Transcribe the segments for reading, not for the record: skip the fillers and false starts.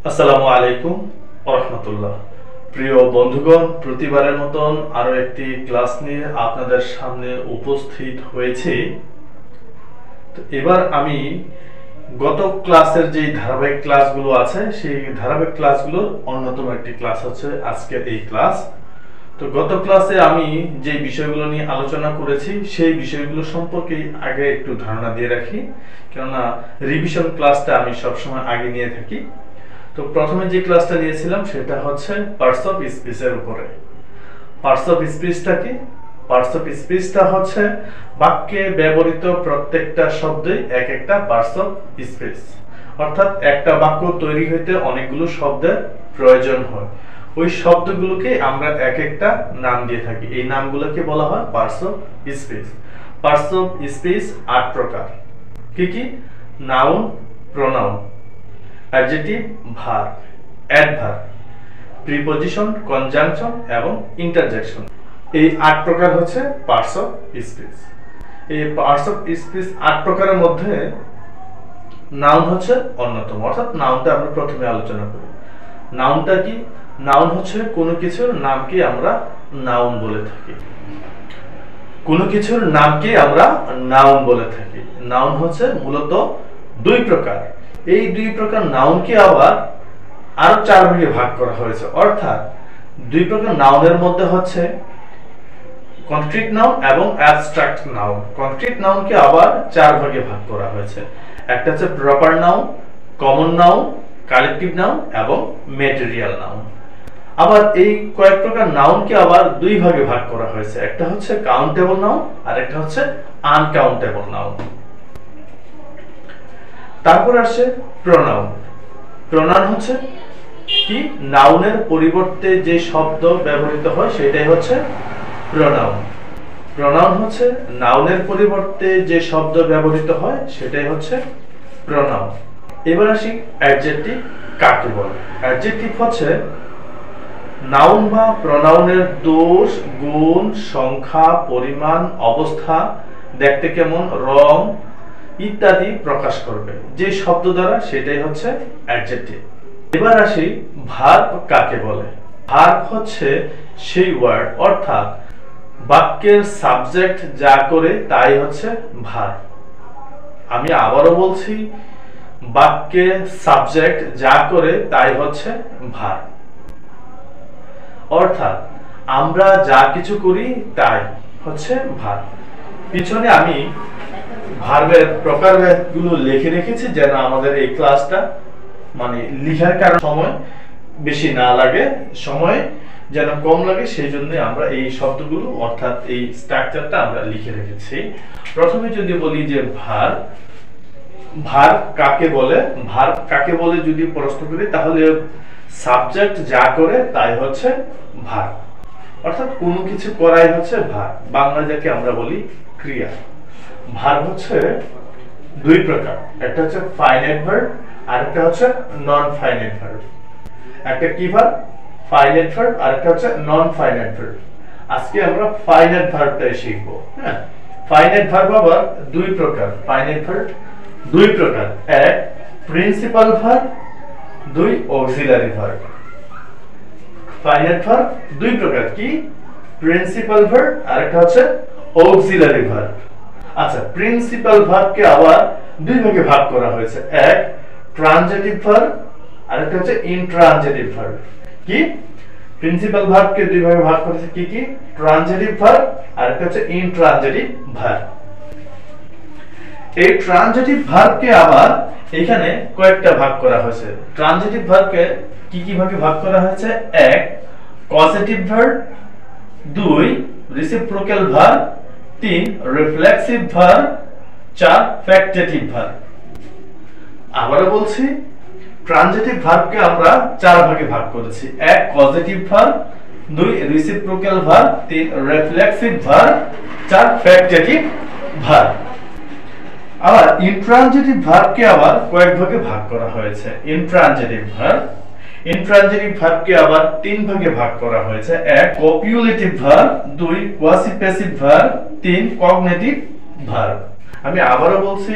আসসালামু আলাইকুম ওয়া রাহমাতুল্লাহ। প্রিয় বন্ধুগণ, প্রতিবারের মতন আরো একটি ক্লাস নিয়ে আপনাদের সামনে উপস্থিত হয়েছি। তো এবার আমি গত ক্লাসের যে ধারাবাহিক ক্লাসগুলো আছে সেই ধারাবাহিক ক্লাসগুলোর অন্যতম একটি ক্লাস হচ্ছে আজকের এই ক্লাস। তো গত ক্লাসে আমি যে বিষয়গুলো নিয়ে আলোচনা করেছি সেই বিষয়গুলো সম্পর্কে আগে একটু ধারণা দিয়ে রাখি, কেননা রিভিশন ক্লাসটা আমি সবসময় আগে নিয়ে থাকি। তো প্রথমে যে ক্লাসটা নিয়েছিলাম সেটা হচ্ছে পার্টস অফ স্পিচের উপরে। পার্টস অফ স্পিচটা কি? পার্টস অফ স্পিচটা হচ্ছে বাক্যে ব্যবহৃত প্রত্যেকটা শব্দই এক একটা পার্টস অফ স্পিচ, অর্থাৎ একটা বাক্য তৈরি হইতে অনেকগুলো শব্দের প্রয়োজন হয়। ওই শব্দগুলোকে আমরা এক একটা নাম দিয়ে থাকি, এই নামগুলোকে বলা হয় parts of speech. Parts of speech 8 প্রকার। কি কি? Noun, pronoun, adjective, verb, adverb, preposition, conjunction এবং ইন্টারজেকশন। এই 8 প্রকার হচ্ছে পার্টস অফ স্পিচ। এই পার্টস অফ স্পিচ 8 প্রকারের মধ্যে নাউন হচ্ছে অন্যতম, অর্থাৎ নাউনটা আমরা প্রথমে আলোচনা করি। নাউনটা কি? নাউন হচ্ছে কোনো কিছুর নামকে আমরা নাউন বলে থাকি। কোনো কিছুর নামকে আমরা নাউন বলে থাকি। নাউন হচ্ছে মূলত 2 প্রকার। এই 2 প্রকার নাউনকে আবার আরো 4 ভাগে ভাগ করা হয়েছে, অর্থাৎ 2 প্রকার নাউনের মধ্যে হচ্ছে কনক্রিট নাউন এবং অ্যাবস্ট্রাক্ট নাউন। কনক্রিট নাউনকে আবার 4 ভাগে ভাগ করা হয়েছে। একটা হচ্ছে proper noun, common noun, collective noun এবং ম্যাটেরিয়াল নাউন। আবার এই কয়েক প্রকার নাউনকে আবার 2 ভাগে ভাগ করা হয়েছে। একটা হচ্ছে কাউন্টেবল নাউন আর একটা হচ্ছে আনকাউন্টেবল নাউন। তারপর আসে প্রোনাউন। প্রোনাউন হচ্ছে কি? নাউনের পরিবর্তে যে শব্দ ব্যবহৃত হয় সেটাই হচ্ছে প্রোনাউন। প্রোনাউন হচ্ছে নাউনের পরিবর্তে যে শব্দ ব্যবহৃত হয় সেটাই হচ্ছে প্রোনাউন। এবার আসি অ্যাডজেক্টিভ কাকে বলে। অ্যাডজেক্টিভ হচ্ছে নাউন বা প্রোনাউনের দোষ, গুণ, সংখ্যা, পরিমাণ, অবস্থা, দেখতে কেমন, রং ইত্যাদি প্রকাশ করবে যে শব্দ দ্বারা, সেটাই হচ্ছে অ্যাডজেক্টিভ। এবার আসি ভার্ব কাকে বলে। ভার্ব হচ্ছে সেই ওয়ার্ড, অর্থাৎ বাক্যের সাবজেক্ট যা করে তাই হচ্ছে ভার্ব। আমি আবারও বলছি, বাক্যের সাবজেক্ট যা করে তাই হচ্ছে ভার্ব। অর্থাৎ আমরা যা কিছু করি তাই হচ্ছে ভার্ব। পিছনে আমি ভার্বের প্রকারভেদগুলো লিখে রেখেছি যেন আমাদের এই ক্লাসটা লিখার কারণে সময় বেশি না লাগে, সময় যেন কম লাগে, সেই জন্য আমরা এই শব্দগুলো অর্থাৎ এই স্ট্রাকচারটা আমরা লিখে রেখেছি। প্রথমে যদি বলি যে ভার্ব, ভার্ব কাকে বলে। ভার্ব কাকে বলে যদি প্রশ্ন করি তাহলে সাবজেক্ট যা করে তাই হচ্ছে ভার্ব, অর্থাৎ কোনো কিছু করাই হচ্ছে ভার্ব। বাংলা যাকে আমরা বলি ক্রিয়া। ভার্ব হচ্ছে 2 প্রকার, একটা হচ্ছে ফাইনাইট ভার্ব আর একটা হচ্ছে নন ফাইনাইট ভার্ব। একটা কি ভার্ব? ফাইনাইট ভার্ব আর একটা হচ্ছে নন ফাইনাইট ভার্ব। আজকে আমরা ফাইনাইট ভার্বটাই শিখব। হ্যাঁ, ফাইনাইট ভার্ব আবার 2 প্রকার। ফাইনাইট ভার্ব 2 প্রকার, এক principal verb, 2 auxiliary verb. Finite verb 2 প্রকার, কি? প্রিন্সিপাল ভার্ব আর একটা হচ্ছে অক্সিলারি ভার্ব। আচ্ছা, প্রিন্সিপাল ভার্বকে আবার 2 ভাগে ভাগ করা হয়েছে, এক ট্রানজিটিভ ভার্ব আর একটা হচ্ছে ইনট্রানজিটিভ ভার্ব। কি? প্রিন্সিপাল ভার্বকে 2 ভাগে ভাগ করেছে, কি কি? ট্রানজিটিভ ভার্ব আর একটা হচ্ছে ইনট্রানজিটিভ ভার্ব। এই ট্রানজিটিভ ভার্বকে আবার এখানে কয়েকটা ভাগ করা হয়েছে। ট্রানজিটিভ ভার্বকে কি কি ভাগে ভাগ করা হয়েছে? এক causative verb, 2 reciprocal verb, 3 reflexive verb, 4 factitive verb. আবারো বলছি, ট্রানজিটিভ ভার্বকে আমরা 4 ভাগে ভাগ করেছি, এক causative verb, 2 reciprocal verb, 3 reflexive verb, 4 factitive verb. আবার ইনট্রানজিটিভ ভার্বকে আবার কয়েক ভাগে ভাগ করা হয়েছে। ইনট্রানজিটিভ ভার্ব, ইনট্রানজিটিভ ভার্বকে আবার 3 ভাগে ভাগ করা হয়েছে, এক কপিউলেটিভ ভার্ব, 2 কোয়াসিপ্যাসিভ ভার্ব, 3 কগনিটিভ ভার্ব। আমি আবারো বলছি,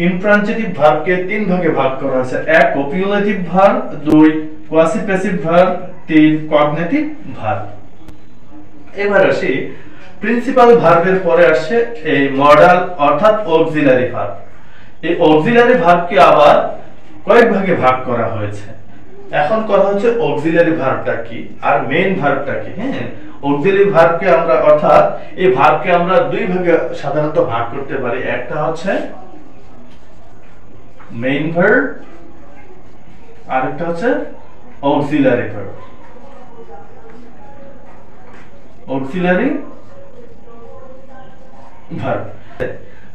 ইন্ট্রানজিটিভ ভার্বকে তিন ভাগে ভাগ করা হয়েছে। এক কপিউলেটিভ ভার্ব, দুই কোয়াসি প্যাসিভ ভার্ব, তিন কগনিটিভ ভার্ব। এবার আসি প্রিন্সিপাল ভার্বের পরে আসে এই মডাল অর্থাৎ অক্সিলারি ভার্ব। এই অক্সিলারি ভার্বকে আবার কয়েক ভাগে ভাগ করা হয়েছে। এখন কথা হচ্ছে অক্সিলারি ভার্বটা কি আর মেইন ভার্বটা কি। হ্যাঁ, অক্সিলারি ভার্বকে আমরা অর্থাৎ এই ভার্বকে আমরা দুই ভাগে সাধারণত ভাগ করতে পারি। একটা হচ্ছে মেইন ভার্ব আর একটা হচ্ছে অক্সিলারি ভার্ব। অক্সিলারি ভার্ব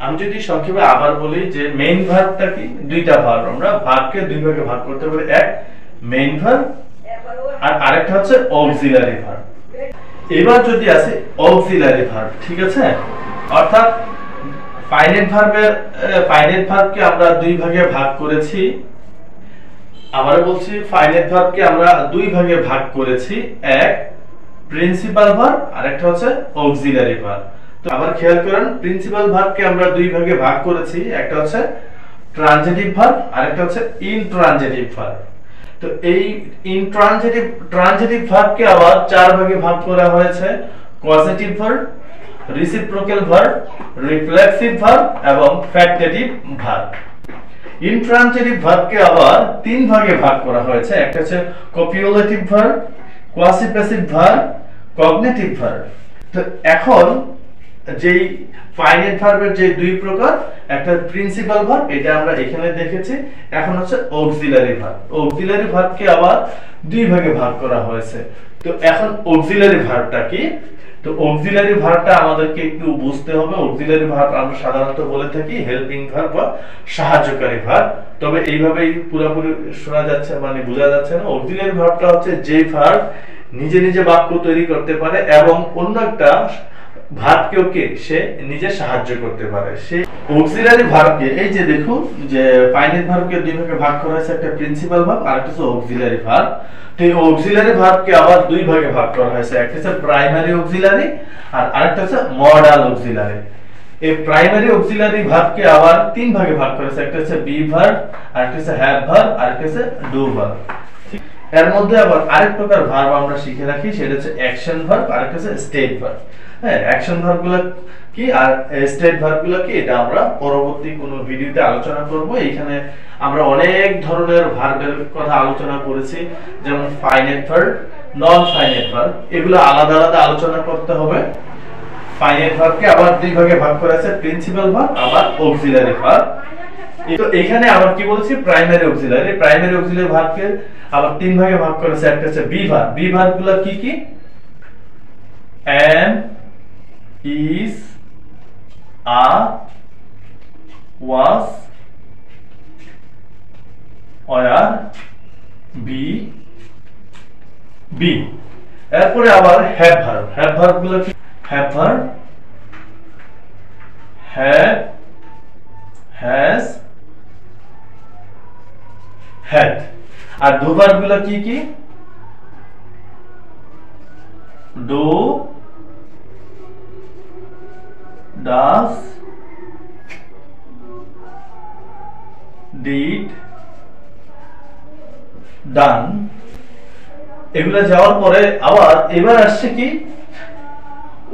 আমি যদি সংক্ষেপে আবার বলি যে মেইন ভার্বটা কি, দুইটা ভার্ব, আমরা ভার্বকে দুই ভাগে ভাগ করতে পারি। এক মেইন ভার্ব আর আরেকটা হচ্ছে অক্সিলারি ভার্ব। এবার যদি আসে অক্সিলারি ভার্ব, ঠিক আছে, অর্থাৎ ফাইনাইট ভার্বকে আমরা দুই ভাগে ভাগ করেছি। আবার বলছি ফাইনাইট ভার্বকে আমরা দুই ভাগে ভাগ করেছি, এক প্রিন্সিপাল ভার্ব আর একটা হচ্ছে অক্সিলারি ভার্ব। তো আবার খেয়াল করেন, প্রিন্সিপাল ভার্বকে আমরা দুই ভাগে ভাগ করেছি, একটা হচ্ছে ট্রানজিটিভ ভার্ব আর একটা হচ্ছে ইনট্রানজিটিভ ভার্ব। তো এই ট্রানজিটিভ ভার্বকে আবার চার ভাগে ভাগ করা হয়েছে, causative verb, reciprocal verb, reflexive verb এবং ফ্যাক্টেটিভ ভার্ব। ইনট্রানজিটিভ ভার্বকে আবার তিন ভাগে ভাগ করা হয়েছে, একটা হচ্ছে copulative verb, quasi passive verb, cognitive verb. তো এখন যেই ফাইনাইট ভার্বের যে দুই প্রকার, একটা প্রিন্সিপাল ভার্ব, এটা আমরা এখানে দেখেছি। এখন হচ্ছে অক্সিলারি ভার্ব। অক্সিলারি ভার্বকে আবার দুই ভাগে ভাগ করা হয়েছে। তো এখন অক্সিলারি ভার্বটা কি? তো অক্সিলারি ভার্বটা আমাদেরকে একটু বুঝতে হবে। অক্সিলারি ভার্ব আমরা সাধারণত বলে থাকি হেল্পিং ভার্ব বা সাহায্যকারী ভার্ব, তবে এইভাবেই পুরোপুরি শোনা যাচ্ছে মানে বোঝা যাচ্ছে না। অক্সিলারি ভার্বটা হচ্ছে যে ভার্ব নিজে নিজে বাক্য তৈরি করতে পারে এবং অন্য একটা ভার্বকেও কে সে নিজে সাহায্য করতে পারে। সেই অক্সিলারি ভার্বকে এই যে দেখুন যে ফাইনাইট ভার্বকে দুই ভাগে ভাগ করা হয়েছে, একটা প্রিন্সিপাল ভার্ব আর একটা হচ্ছে অক্সিলারি ভার্ব। তো এই অক্সিলারি ভার্বকে আবার দুই ভাগে ভাগ করা হয়েছে, একটা হচ্ছে প্রাইমারি অক্সিলারি আর আরেকটা হচ্ছে মডাল অক্সিলারি। এই প্রাইমারি অক্সিলারি ভার্বকে আবার তিন ভাগে ভাগ করা হয়েছে, একটা হচ্ছে বি ভার্ব, আরেকটা হচ্ছে হ্যাভ ভার্ব আর একটা হচ্ছে ডু ভার্ব। এর মধ্যে আবার আরেক প্রকার ভার্ব আমরা শিখে রাখি, সেটা হচ্ছে অ্যাকশন ভার্ব আর একটা হচ্ছে স্টেট ভার্ব। হ্যাঁ, অ্যাকশন ভার্বগুলো কি আর স্টেট ভার্বগুলো কি, এটা আমরা পরবর্তী কোনো ভিডিওতে আলোচনা করব। এখানে আমরা অনেক ধরনের ভার্বের কথা আলোচনা করেছি, যেমন finite verb, non finite verb, এগুলো আলাদা আলাদা আলোচনা করতে হবে। ফাইনাইট ভার্বকে আবার দুই ভাগে ভাগ করা আছে, প্রিন্সিপাল ভার্ব আবার অক্সিলারি ভার্ব। তো এখানে আবার কি বলেছি, প্রাইমারি অক্সিলারি ভার্বকে আবার তিন ভাগে ভাগ করেছে, একটা হচ্ছে বি ভার্ব। বি ভার্বগুলো কি কি? am, is, are, was, were, be, be। এরপরে আবার হ্যাভ ভার্ব। হ্যাভ ভার্বগুলো কি? Have verb, have, has, had। আর ডু ভার্বগুলো কি কি? do, does, did, done। এগুলা যাওয়ার পরে আবার এবার আসছে কি,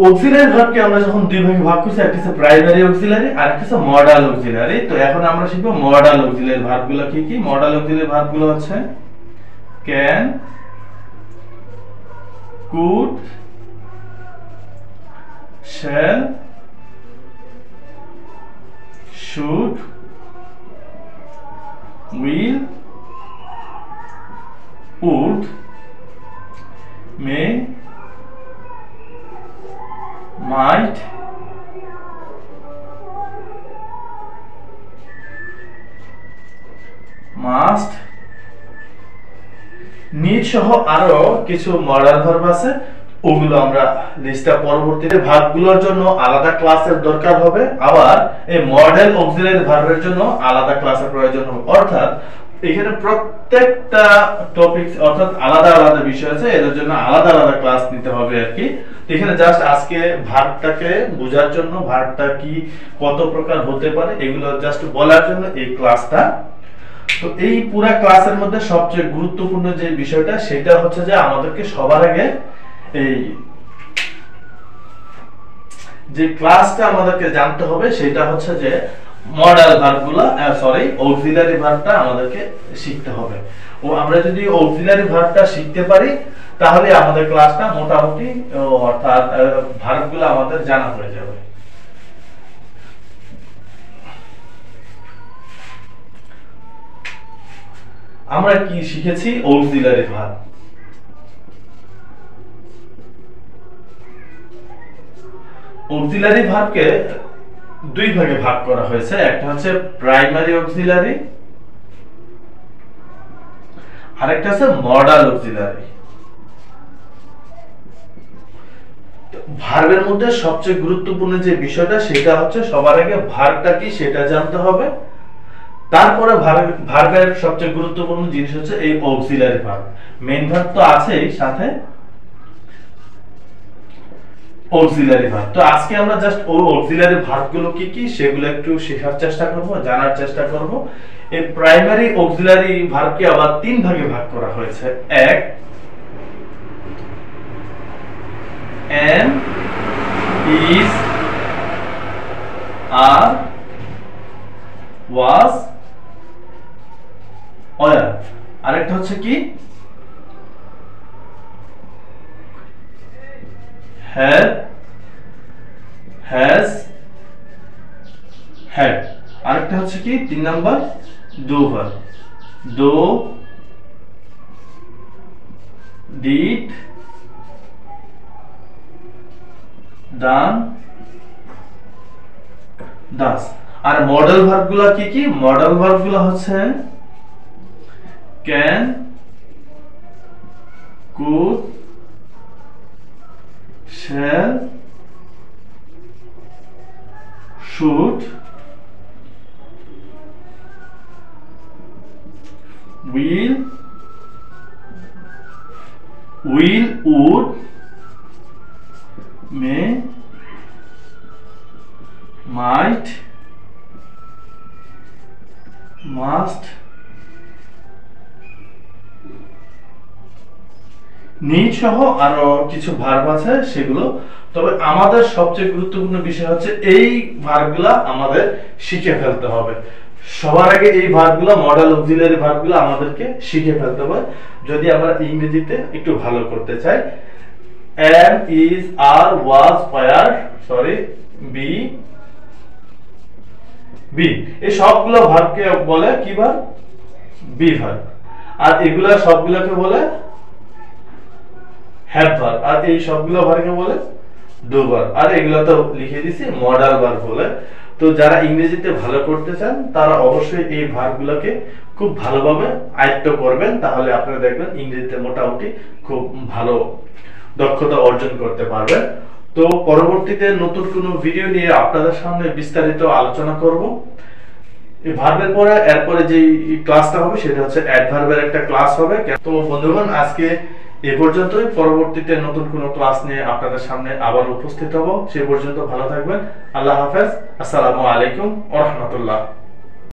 অক্সিলারি ভার্বকে আমরা যখন দুই ভাগে ভাগ করছি, একটা হচ্ছে প্রাইমারি অক্সিলারি আর একটা হচ্ছে মডাল অক্সিলারি। তো এখন আমরা শিখবো মডাল অক্সিলারি ভার্বগুলো কি কি। মডাল অক্সিলারি ভার্বগুলো হচ্ছে can, could, shall, should, will, would, may, might, must, need সহ আরো কিছু মডাল ভার্ব আছে, ওগুলো আমরা লিস্টটা পরবর্তীতে ভার্বগুলোর জন্য আলাদা ক্লাসের দরকার হবে, আবার এই মডেল অক্সিলারি ভার্বের জন্য আলাদা ক্লাসের প্রয়োজন হবে। অর্থাৎ এখানে প্রত্যেকটা টপিক অর্থাৎ আলাদা আলাদা বিষয় আছে, এর জন্য আলাদা আলাদা ক্লাস নিতে হবে আর কি। এখানে জাস্ট আজকে ভার্বটাকে বোঝার জন্য, ভার্বটা কি কত প্রকার হতে পারে এগুলো জাস্ট বলার জন্য এই ক্লাসটা। তো এই পুরো ক্লাসের মধ্যে সবচেয়ে গুরুত্বপূর্ণ যে বিষয়টা সেটা হচ্ছে যে আমাদেরকে সবার আগে এই যে ক্লাসটা আমাদেরকে জানতে হবে সেটা হচ্ছে যে মডাল ভার্বগুলো, অক্সিলারি ভার্বটা আমাদেরকে শিখতে হবে। ও আমরা যদি অক্সিলারি ভার্বটা শিখতে পারি তাহলে আমাদের ক্লাসটা মোটামুটি, অর্থাৎ ভার্বগুলো আমাদের জানা হয়ে যাবে। আমরা কি শিখেছি? Auxiliary verb. অক্সিলারি ভার্বকে দুই ভাগে ভাগ করা হয়েছে, একটা হচ্ছে প্রাইমারি অক্সিলারি, আরেকটা হচ্ছে মডাল অক্সিলারি। ভার্বের মধ্যে সবচেয়ে গুরুত্বপূর্ণ যে বিষয়টা সেটা হচ্ছে সবার আগে ভার্বটা কি সেটা জানতে হবে, তারপরে ভার্বের সবচেয়ে গুরুত্বপূর্ণ জিনিস হচ্ছে এই অক্সিলারি ভার্ব। মেইন ভার্ব তো আছেই, সাথে অক্সিলারি ভার্ব। তো আজকে আমরা জাস্ট ওই অক্সিলারি ভার্বগুলো কি কি সেগুলো একটু শেখার চেষ্টা করব, জানার চেষ্টা করব। এই প্রাইমারি অক্সিলারি ভার্বকে আবার তিন ভাগে ভাগ করা হয়েছে। এক, am, is, are, was, were। আরেকটা হচ্ছে কি have, has, had। আরেকটা হচ্ছে কি 3 number do verb, do, did, done, does। আর মডেল ভার্বগুলো কি কি? মডেল ভার্বগুলো হচ্ছে can, could, shall, should, will, would, may, might, must, need সহ আরো কিছু ভার্ব আছে সেগুলো। তবে আমাদের সবচেয়ে গুরুত্বপূর্ণ বিষয় হচ্ছে এই ভার্বগুলো আমাদের শিখে ফেলতে হবে। সবার আগে এই ভার্বগুলো, মডেল অক্সিলারি ভার্বগুলো আমাদেরকে শিখে ফেলতে হবে যদি আমরা ইংরেজিতে একটু ভালো করতে চাই। am, is, are, was, were, be, এই সবগুলো ভার্বকে বলে কি ভার্ব? Be verb. আর এগুলা সবগুলোকে বলে হ্যাভ ভার্ব। আর এই সবগুলো ভার্বকে বলে ডু ভার্ব। আর এগুলো তো লিখে দিছি মডাল ভার্ব বলে। তো যারা ইংরেজিতে ভালো করতে চান তারা অবশ্যই এই ভার্বগুলোকে খুব ভালোভাবে আয়ত্ত করবেন, তাহলে আপনারা দেখবেন ইংরেজিতে মোটামুটি খুব ভালো দক্ষতা অর্জন করতে পারবেন। তো পরবর্তীতে নতুন কোনো ভিডিও নিয়ে আপনাদের সামনে বিস্তারিত আলোচনা করব। এই ভার্বের পরে এরপরে যে ক্লাসটা হবে সেটা হচ্ছে অ্যাডভার্বের একটা ক্লাস হবে। তো বন্ধুগণ আজকে এই পর্যন্তই। পরবর্তীতে নতুন কোনো ক্লাস নিয়ে আপনাদের সামনে আবার উপস্থিত হব। সে পর্যন্ত ভালো থাকবেন। আল্লাহ হাফেজ। আসসালামু আলাইকুম ওয়া রাহমাতুল্লাহ।